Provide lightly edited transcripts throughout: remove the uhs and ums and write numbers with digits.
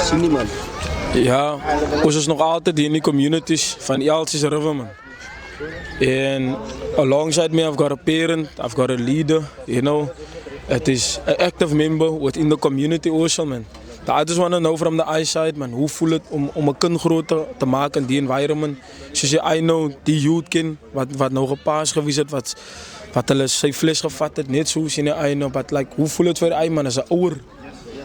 Sien nie man. Ja, ons is nog altijd in die communities van Elsies River, man. And alongside me, I've got a parent, I've got a leader, you know. It is an active member within the community also, man. I just want to know from the eyesight, man, hoe voel het om een kind groter te maken in die environment. Zoals je, I know, die youth kind, wat nou gepaas geweest het, wat hulle sy vlees gevat het, net zo, sien je, I know, but like, hoe voel het voor je, man, as een ouder,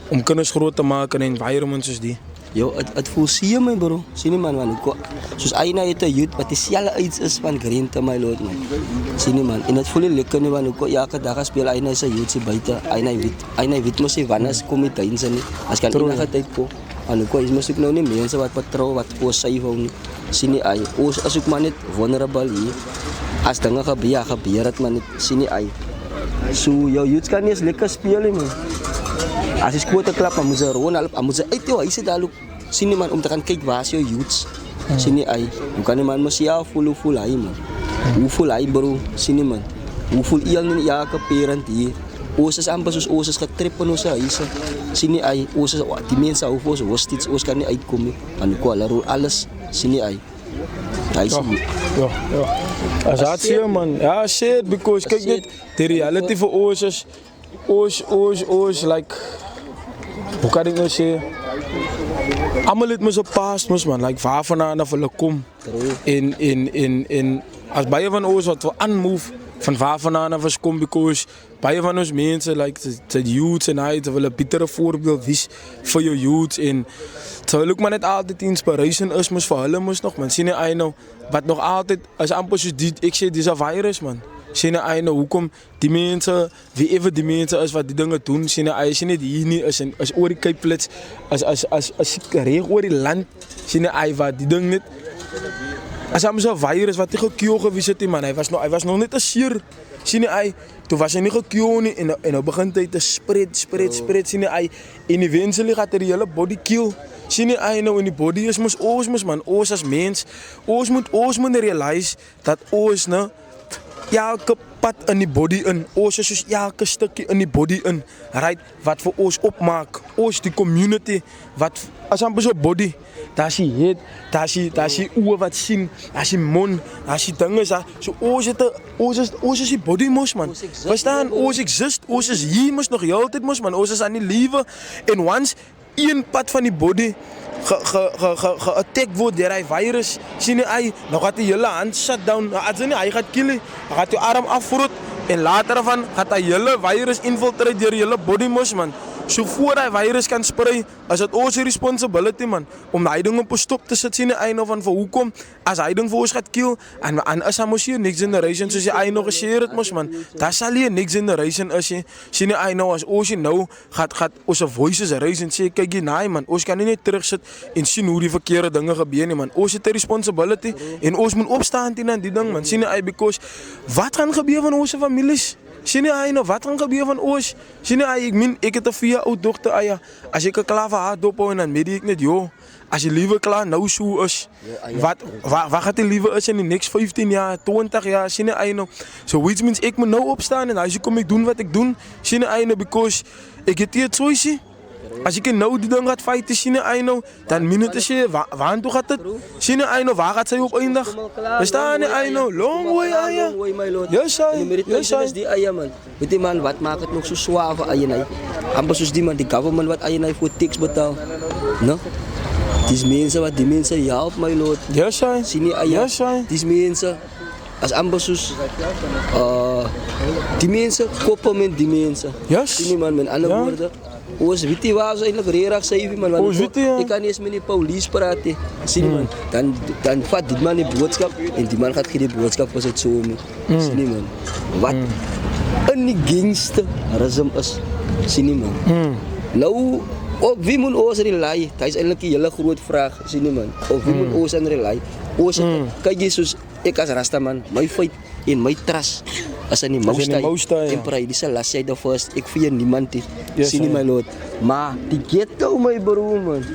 om kinders groot te maken in een environment zoals die? Yo, het voel zie my bro. Sien nie man, soos hy na het 'n youth wat dieselfde iets is van Grente my lord man. Sien nie man, en dit voel nie lekker nie man. Elke dag speel hy na sy youth se buite. Hy weet mos hy wanneer kom die tuins in nie. As kan enige tyd kom. En is mos ek nou nie mense wat patrol wat oor sy wou nie. Sien nie hy. Ons is ook maar net vulnerable hier. As dinge gebeur het man net sien nie hy. So jou youth kan nie eens lekker speel nie man. As jy skoot 'n klap, dan moet jy rondloop, dan moet jy uit jou huis daar loop. Sien nie man om te gaan kyk waar is jou youths. Sien nie hy. Hoe kan die man mos ja voel hy man. Hoe voel hy bro? Sien nie man. Hoe voel een elke parent hier? Ons is amper soos ons is getrip in ons huise. Sien nie hy. Ons is die mense hou vir ons hostage, ons kan nie uitkom nie. Want hulle rol alles. Sien nie hy. Hy sien. Ja. As dat sê man. Ja, shit because kyk net die reality vir ons is ons like hoe kan ik nou zeggen? Allemaal het me zo past, man. Like, waarvan af hulle kom. In als baie van ons wat we unmove van waarvan af ons kom, because baie van ons mensen, like, de youths en hij, ze willen betere voorbeeld wees voor je youths. En terwijl ook maar net altijd inspiration is, voor hulle moest nog, man. Zie je, I know, wat nog altijd, als amper zoals dit, ik zeg, dit is een virus, man. Sien jy nou hoekom die mense, wie ever die mense is wat die dinge doen, sien jy sien dit hier nie is oor die Cape Flats, as reg oor die land, sien jy wat die ding net as hom so 'n virus wat nie gekio gewees het nie man, hy was nog net 'n seer, sien jy toe was hy nie gekio nie en nou begin hy te spread sien jy en eventually gaat die hele body kill. Sien jy nou in die body is ons man, ons as mens, ons moet realize dat ons nou elke pad in die body in, ons is soos elke stukkie in die body in, right, wat vir ons opmaak, ons die community, wat, as amper so body, daar is die head, daar is die oor wat sien, daar is die mond, daar is die dinge, so ons is die body mos man, verstaan, ons exist, ons is hier mos nog heel tyd mos man, ons is aan die lewe, en once, een pad van die body, ge-attack word deur hy virus, sien jy, nou gaat die hele hand shut down, hy gaat kill, hy gaat jou arm afvroet, en later van gaat hy hele virus infiltrate deur die hele body mos man, so voor hy virus kan sprei, is dit ons responsibility man, om hy ding op 'n stop te sit, sien jy nou van vir hoekom, as hy ding vir ons gaat kill, en is hy mos hier next generation, soos jy nog gesê het mos man, daar sal hier next generation is jy, sien jy nou, as ons nou, gaat ons voices raise en sê, kyk jy naai man, ons kan nie net terug sit, en sien hoe die verkeerde dinge gebeur nie man, ons het 'n responsibility, en ons moet opstaan teen die ding man, sien jy, because, wat gaan gebeur van ons families? Sien jy nou, wat gaan gebeur van ons? Sien jy, ek het 'n 4 oud dogter, as ek 'n klaar vir haar dophou en dan weet ek net, as jy liewe klaar nou so is, wat gaat die liewe is in die next 15 jaar, 20 jaar, sien jy nou, so which means ek moet nou opstaan en as kom ek doen wat ek doen, sien jy nou, because ek het hier choice. As ek nou die ding gaat fight, sien jy nou, dan minute sê, waar toe gaat dit? Sien jy nou, waar gaat sy op eindig? Verstaan jy nou, long way aya. Yes, is die eie man. Weet jy man, wat maak het nog so swaar vir eie? Amper soos die man, die government wat eie voor tax betaal. No? Die mense help my lord. Yes, sir. Sien jy eie? Die mense, as amper soos, die mense, koppel met die mense. Yes. Sien jy man, met ander woorde. Ons weet nie waar ons eindelijk reerig sê, man. Ek kan nie eens met die police praat, sien man. Dan vat die man die boodskap, en die man gaat gee die boodskap as het so mee. Sien nie man. Wat in die gangsterism is, sien nie man. Nou, op wie moet ons rely? Dat is eindelijk die hele groot vraag, sien nie man. Op wie moet ons rely? Kijk jy soos, ek as Rastaman, my fight en my trust, as in die Moustaai, en pride, dis las jy the first, ek vir niemand die, sien nie my lord, maar die ghetto my bro man,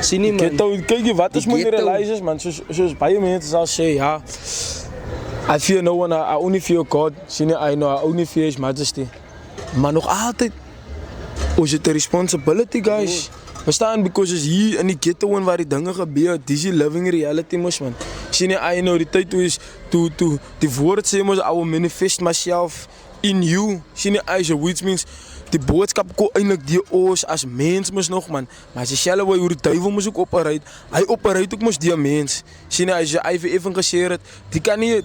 sien nie man, ghetto, kyk jy wat is moet realize man, soos baie mense sal sê, ja, I fear no one, I only fear God, sien jy, I know, I only fear His Majesty, maar nog altyd, ons het 'n responsibility guys, Verstaan, because is hier in die ghetto en waar die dinge gebeur, dis die living reality mos man. Sien jy, I know die tyd toe is toe die woord sê mos I will manifest myself in you. Sien jy, so which means die boodskap kon eintlik die ons as mens mos nog man. Maar as jy self hoe die duiwel mos ook operuit, hy operuit ook mos die mens. Sien jy, as jy even gesê het, die kan nie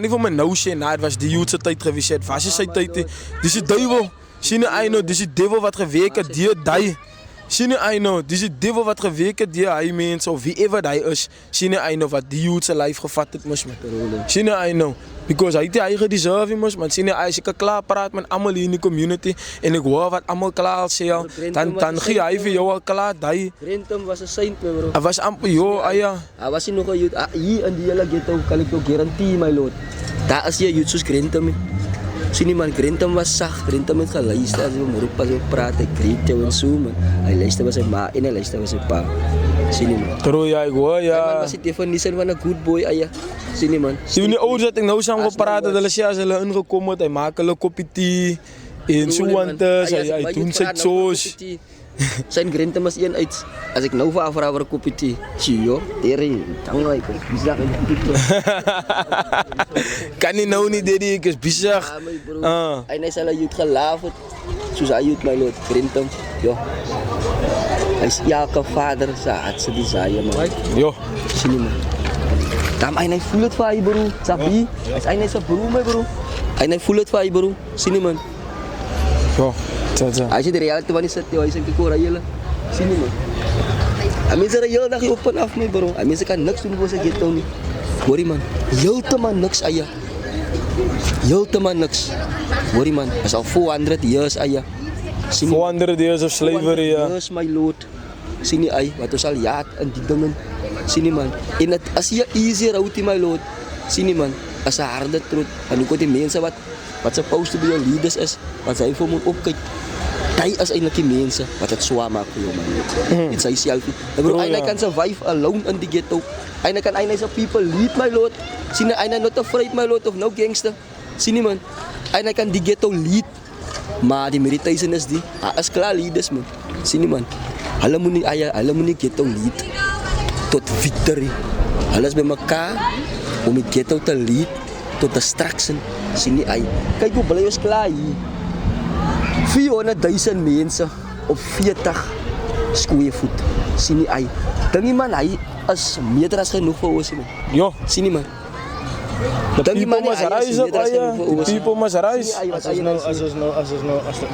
vir my nou sê, nah, het was die youth se tyd gewees het, was sy tyd, dis die duiwel. Sien jy, I know, dis die devil wat gewerk het, die. Sien jy, I know, dis die devil wat gewerk het, die hy mens, of wie ever hy is, sien jy, I know, wat die youth se life gevat het, mos man. Sien jy, I know, because hy het die eigen deserve, mos man. Sien jy, as ek klaar praat met allemaal hier in die community, en ek hoor wat allemaal klaar sê, dan gee hy vir jou al klaar, die. Grentum was 'n saint, my bro. Hy was amper, joh, aya. Hij was nog een youth. Hier in die hele ghetto kan ik jou garantie, my lord. Daar is je youth soos Grentum. Sien nie man, Grentum was sag, Grentum het geluister as hy roep, as hy praat, hy greet jou en so man. Hy luister was sy ma en hy luister was sy pa. Sien nie man. True, ja, ek hoor, Hy ja. man was die definition van 'n good boy, aya. Sien nie man. Sien die ouds wat ek nou saam gepraat het, hulle sê as hulle ingekom het, hy maak hulle koppie tee, en so wantes, hy doen sy soos. Zijn Grentum was een uit. Als ik nou vraag voor een kopje thee, zie je, tering, tang ik. Kan nie nou nie, daddy, ek is bezig. Ja, my bro. Hij is al een youth gelaverd. Zoals hij youth, my lord, Grentum. Ja. Hij is elke vader zijn hartse desire, man. Jo. Zie je, man. Daarom, hij voelt het van je, bro. Sabi, hij is een bro, my bro. Hij voelt het van je, bro. Zie je, man. Jo. Als je de reality van die zet, hij is een keer reëel. Zie je, man. En mensen zijn heel dag op en af, my bro. En mensen kan niks doen voor ze ghetto niet. Hoor je, man. Heeltemal niks, aya. Heeltemal niks. Hoor je, man. Dat is al 400 years, aya. 400 years of slavery, ja. Years, my lord. Zie je, ay. Wat ons al jaat en die dingen. Zie je, man. En het, als je easy route, my lord. Zie je, man. Als een harde truth. En nu komt die mensen wat supposed to be your leaders is. Wat zij voor moet opkijken. Hij is eigenlijk die mensen wat het zwaar maakt voor jou, man. Het is zelf. Hij kan survive alone in die ghetto. Hij kan zijn people lead, my lord. Zie je, hij not afraid, my lord, of no gangster. Zie je, man. Hij kan die ghetto lead. Maar die meditation is die. Hij is klaar leaders, man. Zie je, man. Hulle moet nie ghetto lead tot victory. Hulle is bij elkaar om die ghetto te lead tot destruction. Zie je, hij. Kijk hoe blij is klaar hier. 400.000 mensen op 40 square foot. Zie je, hij. Dink nie man, hy is meer as genoeg vir ons, man. Jo. Sien nie man. The people must rise up, aya. The people must rise.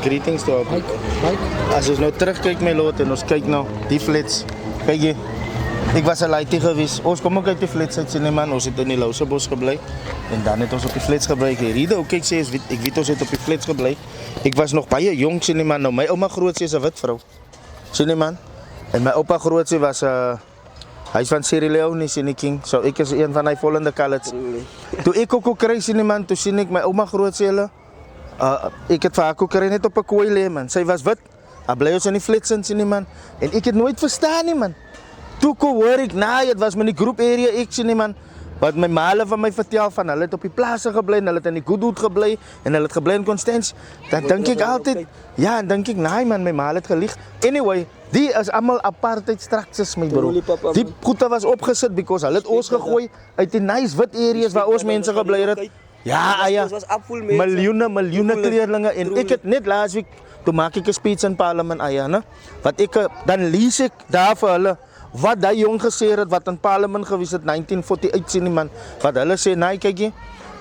Greetings to our people. As ons nou terugkyk, my lord, en ons kyk nou die flits. Kyk jy, ek was 'n laaitie gewees. Ons kom ook uit die flits uit, sien jy man, ons het in die Lousebos gebly. En dan het ons op die flits gebly. Hierde ook kyk sê, ek weet ons het op die flits gebly. Ek was nog baie jonk, sien jy man. Nou my ouma grootsie is 'n wit vrou. Sien jy man? En my oupa grootsie was hy is van Sierra Leone, sien ek king. So ek is een van die volgende colours. Toe ek ook kry sien jy man, toe sien ek my ouma grootsie hulle. Ek het vir haar ook kry net op 'n kooi lê man. Sy was wit. Haar bly ons in die flits in sien jy man. En ek het nooit verstaan nie man. Toe hoor ek, nee, het was met die groep area ek sien jy man. Wat my ma hulle van my vertel van hulle het op die plase gebly en hulle het in die Goodwood gebly en hulle het gebly in Constance. Dan dink ek altyd, ja, en dink ek, nee man, my ma het gelieg. Anyway, die is allemaal apartheid structures, my bro. Die goede was opgesit because hulle het ons gegooi uit die nice wit areas waar ons mense gebly het. Ja, ja. Miljoene kleerlinge en ek het net laas week toe maak ek 'n speech in parlement aya, né? Wat ek dan lees ek daar vir hulle wat daai jong gesê het wat in parlement gewees het 1948 sien die man wat hulle sê nee kyk jy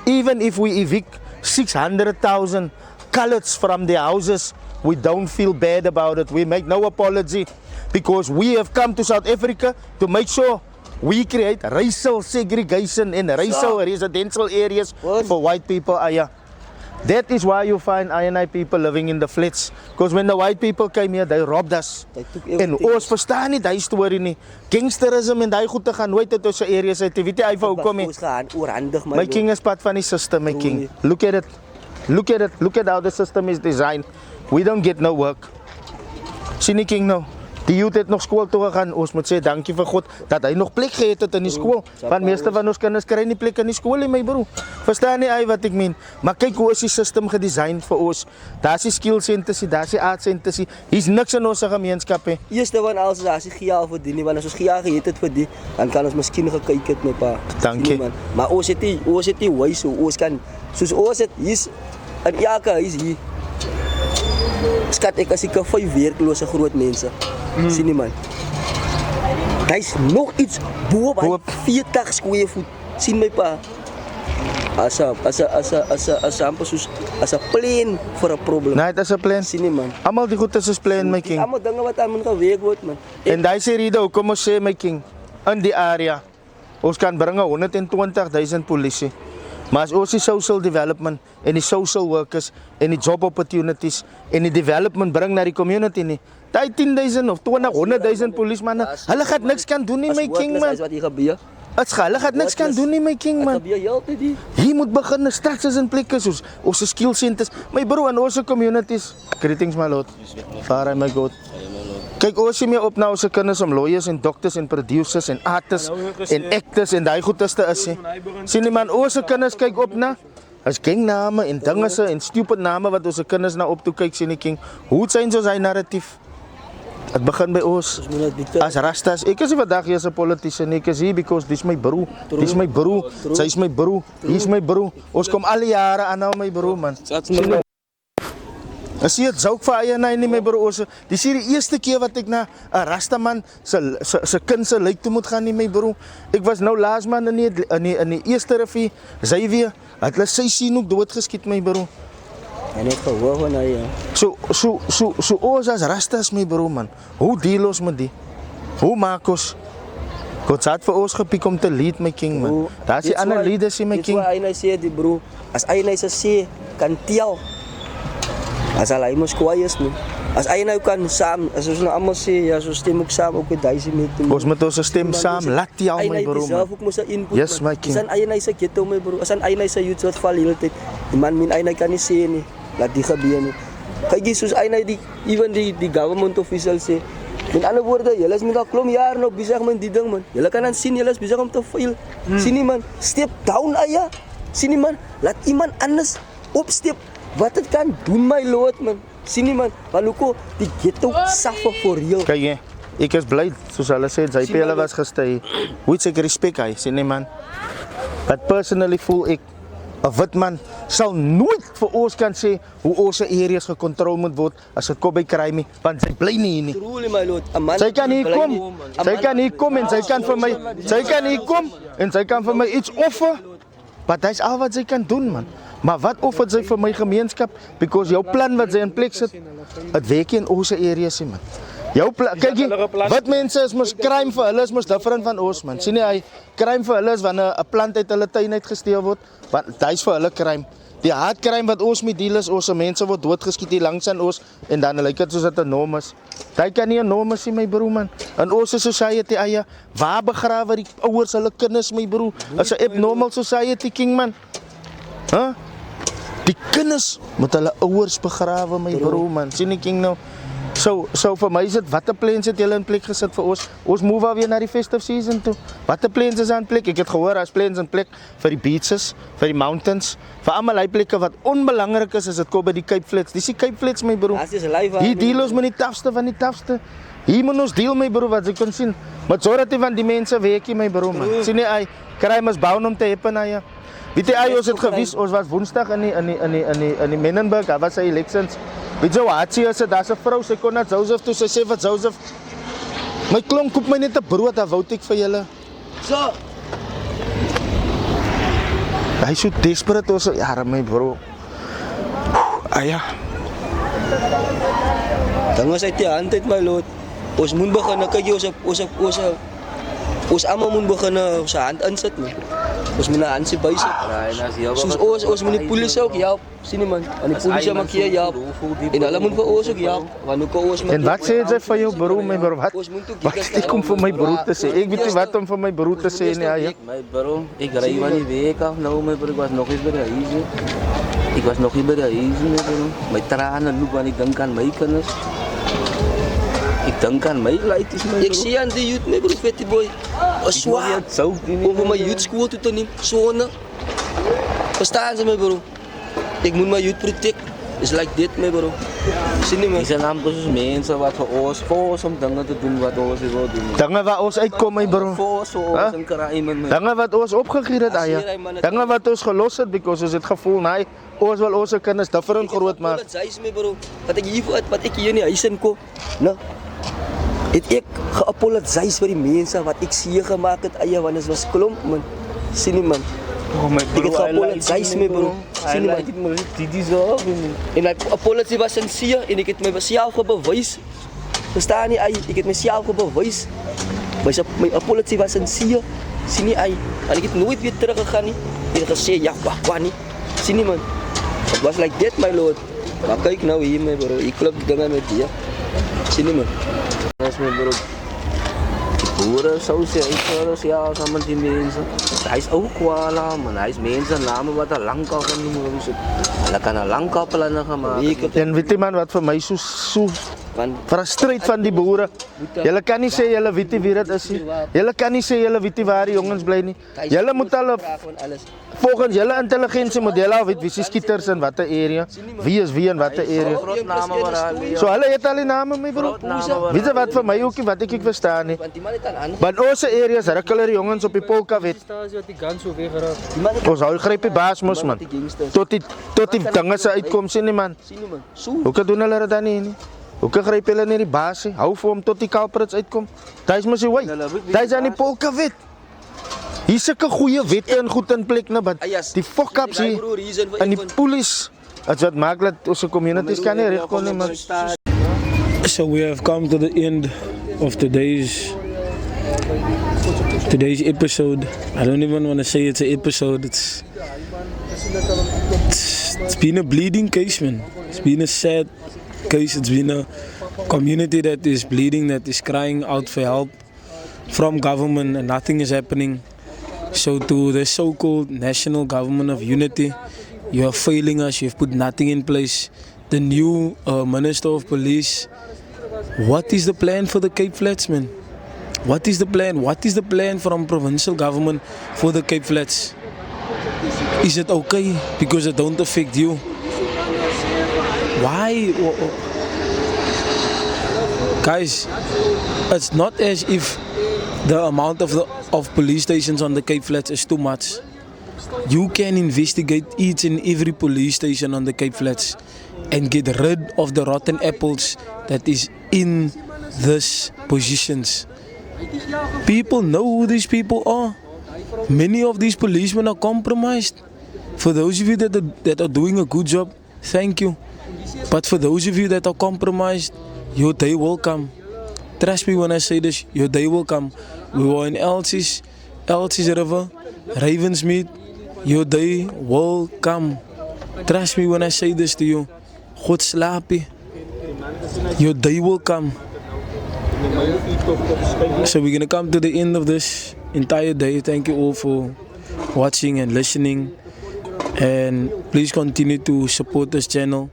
even if we evict 600,000 coloureds from their houses we don't feel bad about it, we make no apology because we have come to South Africa to make sure we create racial segregation in racial residential areas for white people aya. That is why you find INI people living in the flats. Because when the white people came here, they robbed us. En ons verstaan nie die storie nie. Gangsterism en die goed te gaan nooit uit ons areas uit. Weet jy, hy vir hoekom nie? My king is part van die system, my king. Look at it. Look at it. Look at how the system is designed. We don't get no work. Sien die king nou. Die youth het nog skool toe gegaan. Ons moet sê dankie vir God dat hy nog plek gehad het in die skool. Want meeste van ons kinders kry nie plek in die skool nie, my bro. Verstaan nie hy wat ek meen? Maar kyk hoe is die system gedesign vir ons. Daar's die skill centers, daar's die art centers. Hier's niks in ons gemeenskap hè. Eerste van alles is as die GA verdien nie, want as ons GA gehet het vir die, dan kan ons miskien gekyk het my pa. Dankie. Sien, man. Maar ons het nie wys hoe ons kan, soos ons het, hier's in elke huis hier. Skat ek as ek 5 werklose groot mense. Sien nie man. Hy's nog iets bo by 40 square foot. Sien my pa. As 'n plan vir 'n probleem. Nee, dit is 'n plan. Sien nie man. Almal die goed is plan my king. Almal dinge wat aan moet gewerk word man. En daai sê rede hoekom ons sê my king in die area. Ons kan bring 120,000 polisie. Maar as ons die social development en die social workers en die job opportunities en die development bring na die community nie. Daai 10,000 of 100,000 polismanne, hulle gaan niks kan doen nie my king man. As wat hier gebeur. Hulle gaan niks kan doen nie my king man. Dit gebeur heeltyd hier. Hier moet begin structures in plek is ons skill centers. My bro in ons communities. Greetings my lord. Far my god. Kyk ons sien meer op na ons kinders om lawyers en doctors en producers en artists en actors en daai goedeste is. Sien die man ons kinders kyk op na as gangname en dinge en stupid name wat ons kinders na op toe kyk sien die king. Hoe sien ons hy narratief? Het begin by ons. As rastas. Ek is nie vandag hier as 'n politician nie. Ek is hier because dis my bro. Dis my bro. Sy is my bro. Hier's my bro. Ons kom al die jare aan nou my bro man. As jy dit sou vir eie nie my bro ons. Dis hier die eerste keer wat ek na 'n rastaman se kind se lyk toe moet gaan nie my bro. Ek was nou laas man in die eerste rivier. Xavier, het hulle sy sien ook doodgeskiet my bro. En ek gehoor van hy. So ons as rastas my bro man. Hoe deel ons met die? Hoe maak ons? God het vir ons gepiek om te lead my king man. Daar's die ander leaders in my king. Dit is sê die bro. As hy net sê kan tel. As hy mos kwaai is nie. As hy nou kan saam, as ons nou almal sê ja, so stem ook saam ook met duisend met. Ons moet ons stem saam, laat tel my bro. Hy ook mos 'n input. Yes my king. As hy se ghetto my bro. As hy se youth wat val heeltyd. Die man min hy kan nie sê nie. Laat die gebeur nie. Kyk soos hy even die government officials sê. Met ander woorde, julle is met al klomp jaar nou besig met die ding man. Julle kan dan sien julle is besig om te fail. Sien nie man, step down eie. Sien nie man, laat iemand anders opstep. Wat dit kan doen my lord man. Sien nie man, want hoekom die ghetto suffer for real. Kyk jy, ek is bly soos hulle sê, sy pele was gister. Hoe ek respek hy, sien nie man. But personally voel ek 'n wit man sal nooit vir ons kan sê hoe ons areas gekontrol moet word as dit kom by crime, want sy bly nie hier nie. Truly my lord, a man. Sy kan hier kom. Sy kan hier kom en sy kan vir my, sy kan hier kom en sy kan vir my iets offer. Maar dis al wat sy kan doen man. Maar wat offer sy vir my gemeenskap? Because jou plan wat sy in plek sit, dit werk nie in ons areas nie man. Jou kyk jy, wat mense is mos crime vir hulle is mos different van ons man. Sien jy hy crime vir hulle is wanneer 'n plant uit hulle tuin uit gesteel word, want dis vir hulle crime. Die hard crime wat ons met deel is, ons mense word doodgeskiet hier langs aan ons en dan lyk dit soos dit 'n norm is. Dit kan nie 'n norm is nie my broer man. In ons society eie, waar begrawe die ouers hulle kinders my broer? As 'n abnormal society king man. Huh? Die kinders moet hulle ouers begrawe my broer man. Sien die king nou. So vir my is dit watter plans het julle in plek gesit vir ons? Ons move alweer na die festive season toe. Watter plans is aan plek? Ek het gehoor as plans in plek vir die beaches, vir die mountains, vir almal die plekke wat onbelangrik is as dit kom by die Cape Flats. Dis die Cape Flats my broer. Hier deel ons met die tafste van die tafste. Hier moet ons deel my broer wat jy kan sien. Majority van die mense werk my broer man. Sien jy hy crime is bound om te happen hy. Weet jy ons het gewys ons was Woensdag in die Menenberg, daar was hy elections. Weet jy wat sy is, daar's 'n vrou, sy kon na Joseph toe, sy sê vir Joseph, my klomp koop my net 'n brood, dan wou ek vir julle. So. Hy so desperate ons, ja, my bro. Aya. Dan was hy die hand uit my lord. Ons moet begin, kyk ons almal moet begin ons hand insit man. Ons moet 'n handjie bysit. Soos ons moet die polisie ook help. Sien nie man, aan die polisie maak jy help. En hulle moet vir ons ook help. Want hoe kom ons met En wat sê jy vir jou broer my broer? Wat ek kom vir my broer te sê. Ek weet nie wat om vir my broer te sê nie. Ja. My broer, ek ry van die week af nou my broer, ek was nog nie by die huis. Ek was nog nie by die huis nie. My trane loop wanneer ek dink aan my kinders. Ek dink aan my laities my Ek bro. sien aan die youth my bro, Fatty boy. As Ek wil swaar. nie sout nie. Om my youth skool toe te neem, sone. Verstaan ze my bro? Ek moet my youth protect. It's like dit my bro. Sien nie my? Dis naam soos mense wat vir ons om dinge te doen wat ons wil doen. Dinge waar ons uitkom my bro. Vir ons in Karaïman my. Dinge wat ons opgegiet het aya. Dinge wat ons gelos het because ons het gevoel nee, ons wil ons kinders different groot maak. Wat sê my bro? Wat ek hier wat ek hier in die huis inkom, nou. Het ek geapologize vir die mense wat ek seer gemaak het aya want dit was klomp man. Sien nie man? Oh my Ek het geapologize my bro. Sien nie man? Ek het maar dit is al. En my apology was sincere en ek het myself bewys. Verstaan nie ay, ek het myself bewys. My apology was sincere. Sien nie ay, en ek het nooit weer teruggegaan nie. Ek het gesê ja, wag nie. Sien nie man? It was like that my lord. Maar kyk nou hier my bro, ek klop die dinge met hier. Sien nie man? Dis my bro. Boere sou sê ek ja, saam met die mense. Hy's ook kwala man, hy's mense name wat al lank al van noem ons. Hulle kan al lank al planne gemaak. En weet jy man wat vir my so Want frustreer van die boere. Julle kan nie sê julle weet nie wie dit is nie. Julle kan nie sê julle weet nie waar die jongens bly nie. Julle moet hulle volgens julle intelligensie moet julle al weet wie se skieters in watter area, wie is wie in watter area. Groot name waar hulle. So hulle het al die name my bro. Weet jy wat vir my ook wat ek verstaan nie. want die man het aan Want ons areas ruk hulle die jongens op die polka wet. Ons hou gryp die baas mos man. Tot die dinge se uitkom sien nie man. Sien nie man? So Hoe kan doen hulle dit dan nie? Hoe kan gryp hulle nie die baas nie? Hou vir hom tot die culprits uitkom. Dis mos die wy. Dis aan die polka wet. Hier sulke goeie wette en goed in plek nou, maar die fuck-ups hier en die police, as wat maak dat ons communities kan nie regkom nie, man. So we have come to the end of today's episode. I don't even want to say it's an episode. It's been a bleeding case, man. It's been a sad case. It's been a community that is bleeding, that is crying out for help from government, and nothing is happening. So to the so-called National Government of Unity, you are failing us. You've put nothing in place. The new Minister of Police, what is the plan for the Cape Flats, man? What is the plan? What is the plan from provincial government for the Cape Flats? Is it okay because it don't affect you? Why? Guys, it's not as if the amount of police stations on the Cape Flats is too much. You can investigate each and every police station on the Cape Flats and get rid of the rotten apples that is in these positions. People know who these people are. Many of these policemen are compromised. For those of you that are doing a good job, thank you. But for those of you that are compromised, your day will come. Trust me when I say this, your day will come. We were in Elsie's River, Ravensmead. Your day will come. Trust me when I say this to you. God slaapie. Your day will come. So we're gonna come to the end of this entire day. Thank you all for watching and listening. And please continue to support this channel.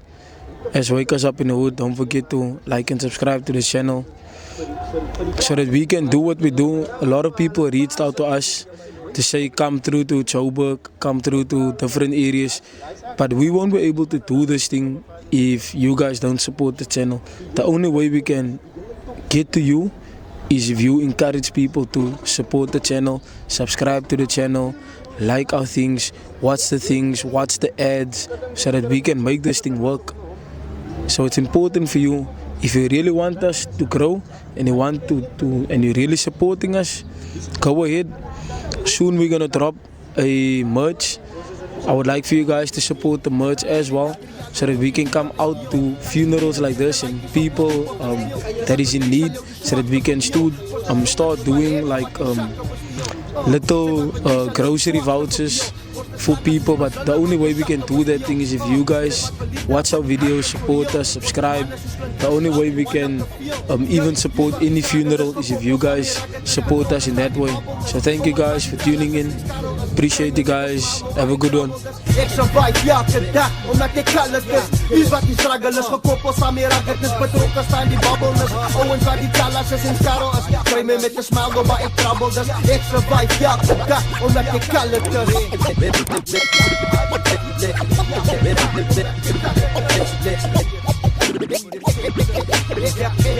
As Wake Us Up in the Hood, don't forget to like and subscribe to this channel so that we can do what we do. A lot of people reached out to us to say come through to Joburg, come through to different areas, but we won't be able to do this thing if you guys don't support the channel. The only way we can get to you is if you encourage people to support the channel, subscribe to the channel, like our things, watch the ads, so that we can make this thing work. So it's important for you, if you really want us to grow and you want and you're really supporting us, go ahead. Soon we're gonna drop a merch. I would like for you guys to support the merch as well, so that we can come out to funerals like this and people that is in need, so that we can start doing like little grocery vouchers for people. But the only way we can do that thing is if you guys watch our videos, support us, subscribe, the only way we can even support any funeral is if you guys support us in that way. So thank you guys for tuning in. Appreciate you guys. Have a good one. Ek survive elke dag omdat ek kallik is. Wie wat die struggle is gekoppel saam met raggedness, betrokke staan die babbelnis. Ouens wat die talas is en karel is, kry my met 'n smile door maar ek trouble dus. Ek survive elke dag omdat ek kallik is.